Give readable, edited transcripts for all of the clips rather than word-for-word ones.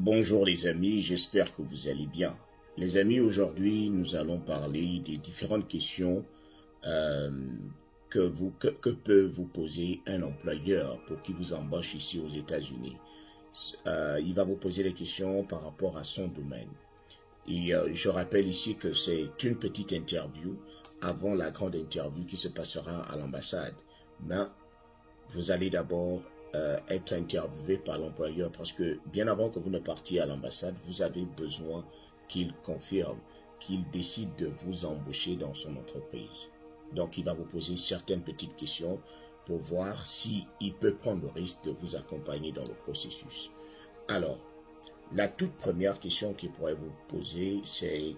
Bonjour les amis, j'espère que vous allez bien. Les amis, aujourd'hui, nous allons parler des différentes questions euh, que peut vous poser un employeur pour qu'il vous embauche ici aux États-Unis. Il va vous poser des questions par rapport à son domaine. Et je rappelle ici que c'est une petite interview avant la grande interview qui se passera à l'ambassade. Mais vous allez d'abord être interviewé par l'employeur parce que bien avant que vous ne partiez à l'ambassade, vous avez besoin qu'il confirme, qu'il décide de vous embaucher dans son entreprise. Donc, il va vous poser certaines petites questions pour voir s'il peut prendre le risque de vous accompagner dans le processus. Alors, la toute première question qu'il pourrait vous poser, c'est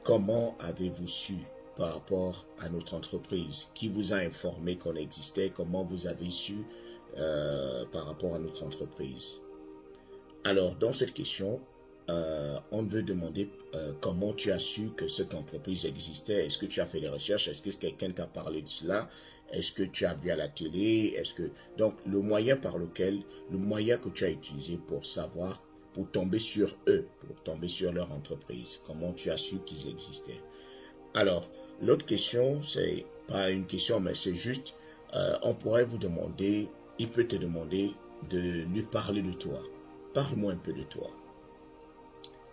comment avez-vous su par rapport à notre entreprise? Qui vous a informé qu'on existait? Comment vous avez su par rapport à notre entreprise? Alors, dans cette question, on veut demander comment tu as su que cette entreprise existait. Est-ce que tu as fait des recherches? Est-ce que quelqu'un t'a parlé de cela? Est-ce que tu as vu à la télé? Donc, le moyen que tu as utilisé pour savoir, pour tomber sur eux, pour tomber sur leur entreprise, comment tu as su qu'ils existaient? Alors, l'autre question, c'est pas une question, mais c'est juste, on pourrait vous demander, il peut te demander de lui parler de toi. Parle-moi un peu de toi.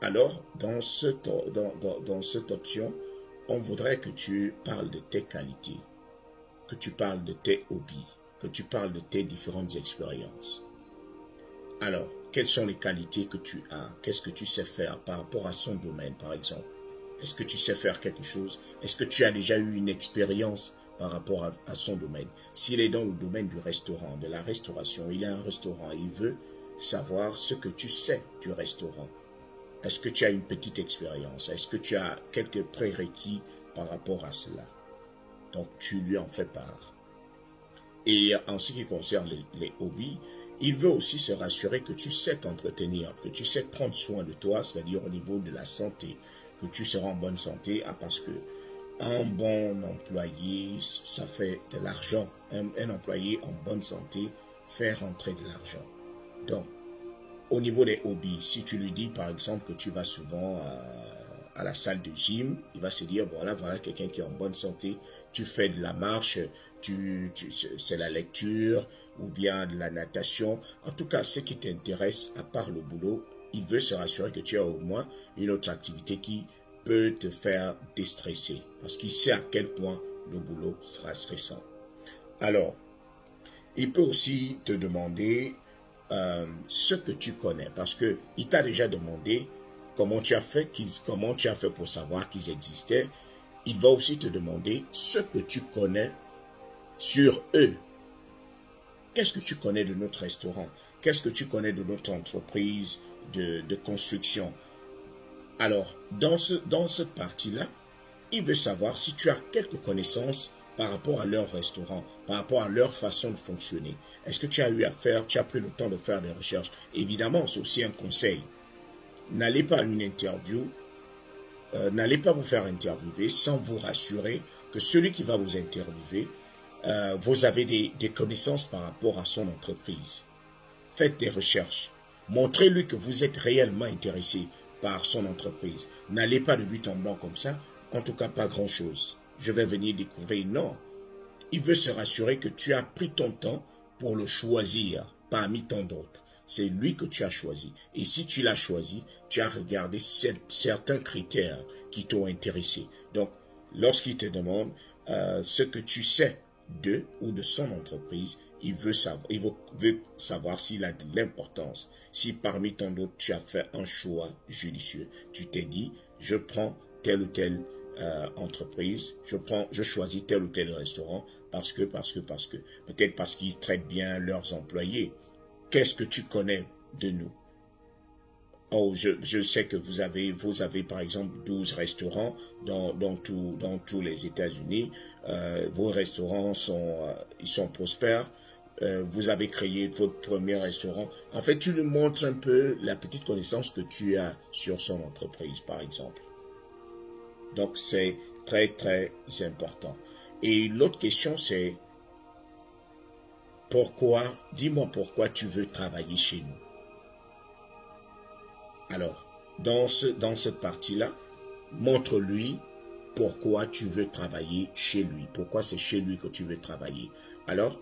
Alors, dans cette option, on voudrait que tu parles de tes qualités, que tu parles de tes hobbies, que tu parles de tes différentes expériences. Alors, quelles sont les qualités que tu as? Qu'est-ce que tu sais faire par rapport à son domaine, par exemple? Est-ce que tu sais faire quelque chose? Est-ce que tu as déjà eu une expérience par rapport à son domaine? S'il est dans le domaine du restaurant, de la restauration, il a un restaurant, il veut savoir ce que tu sais du restaurant. Est-ce que tu as une petite expérience? Est-ce que tu as quelques prérequis par rapport à cela? Donc, tu lui en fais part. Et en ce qui concerne les hobbies, il veut aussi se rassurer que tu sais t'entretenir, que tu sais prendre soin de toi, c'est-à-dire au niveau de la santé, que tu seras en bonne santé, parce que un bon employé, ça fait de l'argent. Un employé en bonne santé fait rentrer de l'argent. Donc, au niveau des hobbies, si tu lui dis par exemple que tu vas souvent à la salle de gym, il va se dire, voilà quelqu'un qui est en bonne santé, tu fais de la marche, c'est la lecture ou bien de la natation. En tout cas, ce qui t'intéresse à part le boulot, il veut se rassurer que tu as au moins une autre activité qui peut te faire déstresser parce qu'il sait à quel point le boulot sera stressant. Alors, il peut aussi te demander ce que tu connais parce qu'il t'a déjà demandé comment tu as fait pour savoir qu'ils existaient. Il va aussi te demander ce que tu connais sur eux. Qu'est-ce que tu connais de notre restaurant? Qu'est-ce que tu connais de notre entreprise de construction? Alors, dans cette partie-là, il veut savoir si tu as quelques connaissances par rapport à leur restaurant, par rapport à leur façon de fonctionner. Est-ce que tu as pris le temps de faire des recherches? Évidemment, c'est aussi un conseil. N'allez pas à une interview, n'allez pas vous faire interviewer sans vous rassurer que celui qui va vous interviewer, vous avez des connaissances par rapport à son entreprise. Faites des recherches. Montrez-lui que vous êtes réellement intéressé par son entreprise. N'allez pas de but en blanc comme ça. En tout cas, pas grand-chose. Je vais venir découvrir. Non. Il veut se rassurer que tu as pris ton temps pour le choisir parmi tant d'autres. C'est lui que tu as choisi. Et si tu l'as choisi, tu as regardé certains critères qui t'ont intéressé. Donc, lorsqu'il te demande ce que tu sais d'eux ou de son entreprise, il veut savoir s'il a de l'importance. Si parmi tant d'autres, tu as fait un choix judicieux. Tu t'es dit, je prends telle ou telle entreprise, je choisis tel ou tel restaurant parce que, peut-être parce qu'ils traitent bien leurs employés. Qu'est-ce que tu connais de nous? Oh, je sais que vous avez par exemple 12 restaurants dans tous les États-Unis. Vos restaurants ils sont prospères. Vous avez créé votre premier restaurant. En fait, tu lui montres un peu la petite connaissance que tu as sur son entreprise, par exemple. Donc, c'est très, très important. Et l'autre question, c'est dis-moi pourquoi tu veux travailler chez nous. Alors, dans cette partie-là, montre-lui pourquoi tu veux travailler chez lui, pourquoi c'est chez lui que tu veux travailler. Alors,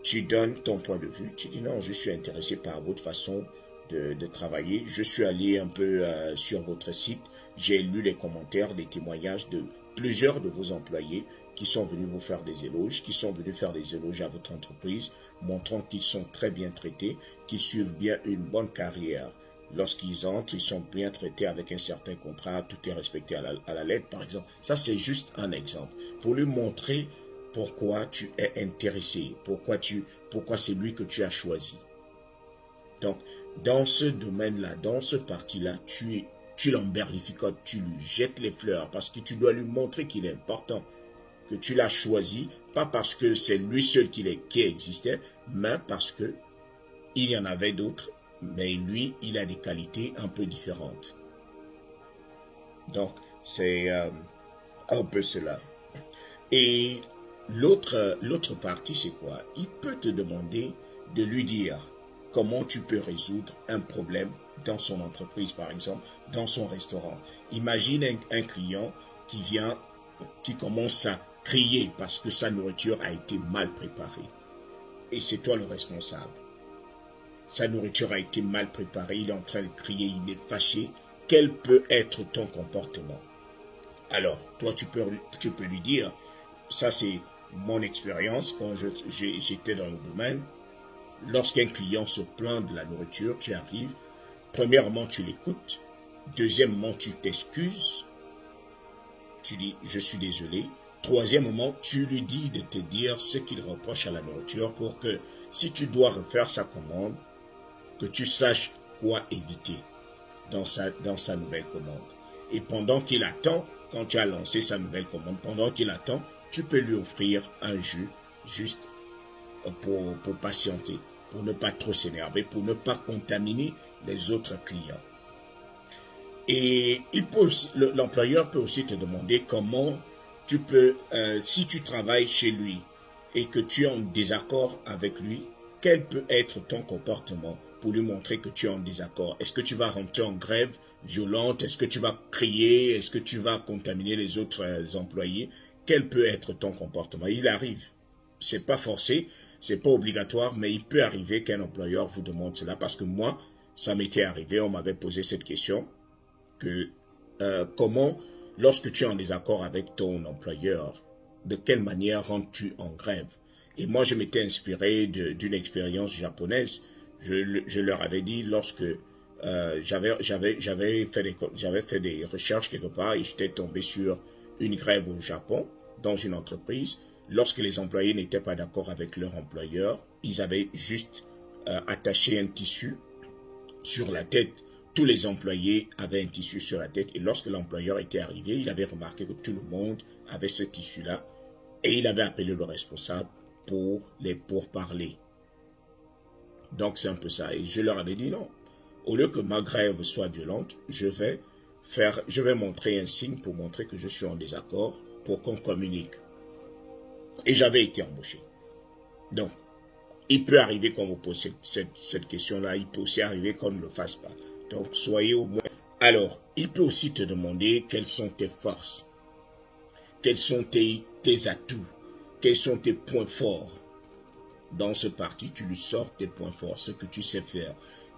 tu donnes ton point de vue, tu dis non, je suis intéressé par votre façon de travailler, je suis allé un peu sur votre site, j'ai lu les commentaires, les témoignages de plusieurs de vos employés qui sont venus vous faire des éloges, qui sont venus faire des éloges à votre entreprise, montrant qu'ils sont très bien traités, qu'ils suivent bien une bonne carrière. Lorsqu'ils entrent, ils sont bien traités avec un certain contrat, tout est respecté à la lettre, par exemple. Ça, c'est juste un exemple. Pour lui montrer pourquoi tu es intéressé, pourquoi c'est lui que tu as choisi. Donc, dans ce domaine-là, dans ce parti-là, tu l'emberlificotes, tu lui jettes les fleurs parce que tu dois lui montrer qu'il est important, que tu l'as choisi, pas parce que c'est lui seul qui existait, mais parce que il y en avait d'autres, mais lui, il a des qualités un peu différentes. Donc, c'est un peu cela. Et l'autre partie, c'est quoi? Il peut te demander de lui dire comment tu peux résoudre un problème dans son entreprise, par exemple, dans son restaurant. Imagine un client qui vient, qui commence à crier parce que sa nourriture a été mal préparée. Et c'est toi le responsable. Sa nourriture a été mal préparée, il est en train de crier, il est fâché. Quel peut être ton comportement? Alors, toi, tu peux lui dire, ça c'est mon expérience quand j'étais dans le domaine. Lorsqu'un client se plaint de la nourriture, tu arrives, premièrement, tu l'écoutes. Deuxièmement, tu t'excuses. Tu dis, je suis désolé. Troisièmement, tu lui dis de te dire ce qu'il reproche à la nourriture pour que, si tu dois refaire sa commande, que tu saches quoi éviter dans sa nouvelle commande. Et pendant qu'il attend, quand tu as lancé sa nouvelle commande, pendant qu'il attend, tu peux lui offrir un jus juste pour patienter, pour ne pas trop s'énerver, pour ne pas contaminer les autres clients. Et l'employeur peut aussi te demander comment tu peux, si tu travailles chez lui et que tu es en désaccord avec lui, quel peut être ton comportement pour lui montrer que tu es en désaccord? Est-ce que tu vas rentrer en grève violente? Est-ce que tu vas crier? Est-ce que tu vas contaminer les autres employés? Quel peut être ton comportement? Il arrive. C'est pas forcé, c'est pas obligatoire, mais il peut arriver qu'un employeur vous demande cela parce que moi, ça m'était arrivé, on m'avait posé cette question que comment, lorsque tu es en désaccord avec ton employeur, de quelle manière rentres-tu en grève? Et moi, je m'étais inspiré d'une expérience japonaise. Je leur avais dit lorsque j'avais fait des recherches quelque part et j'étais tombé sur une grève au Japon dans une entreprise. Lorsque les employés n'étaient pas d'accord avec leur employeur, ils avaient juste attaché un tissu sur la tête. Tous les employés avaient un tissu sur la tête et lorsque l'employeur était arrivé, il avait remarqué que tout le monde avait ce tissu-là et il avait appelé le responsable pour parler. Donc c'est un peu ça. Et je leur avais dit non. Au lieu que ma grève soit violente, je vais montrer un signe pour montrer que je suis en désaccord pour qu'on communique. Et j'avais été embauché. Donc, il peut arriver qu'on vous pose cette question-là. Il peut aussi arriver qu'on ne le fasse pas. Donc, soyez au moins... Alors, il peut aussi te demander quelles sont tes forces. Quels sont tes atouts. Quels sont tes points forts. Dans ce parti, tu lui sors tes points forts, ce que tu sais faire.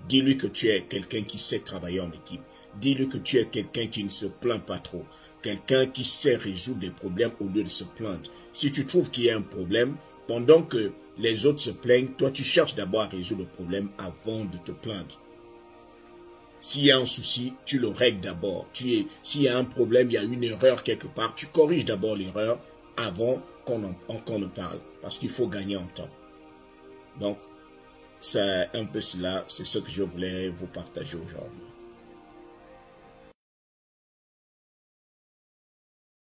Dis-lui que tu es quelqu'un qui sait travailler en équipe. Dis-lui que tu es quelqu'un qui ne se plaint pas trop. Quelqu'un qui sait résoudre des problèmes au lieu de se plaindre. Si tu trouves qu'il y a un problème, pendant que les autres se plaignent, toi tu cherches d'abord à résoudre le problème avant de te plaindre. S'il y a un souci, tu le règles d'abord. S'il y a un problème, il y a une erreur quelque part, tu corriges d'abord l'erreur avant qu'on ne parle. Parce qu'il faut gagner en temps. Donc, c'est un peu cela, c'est ce que je voulais vous partager aujourd'hui.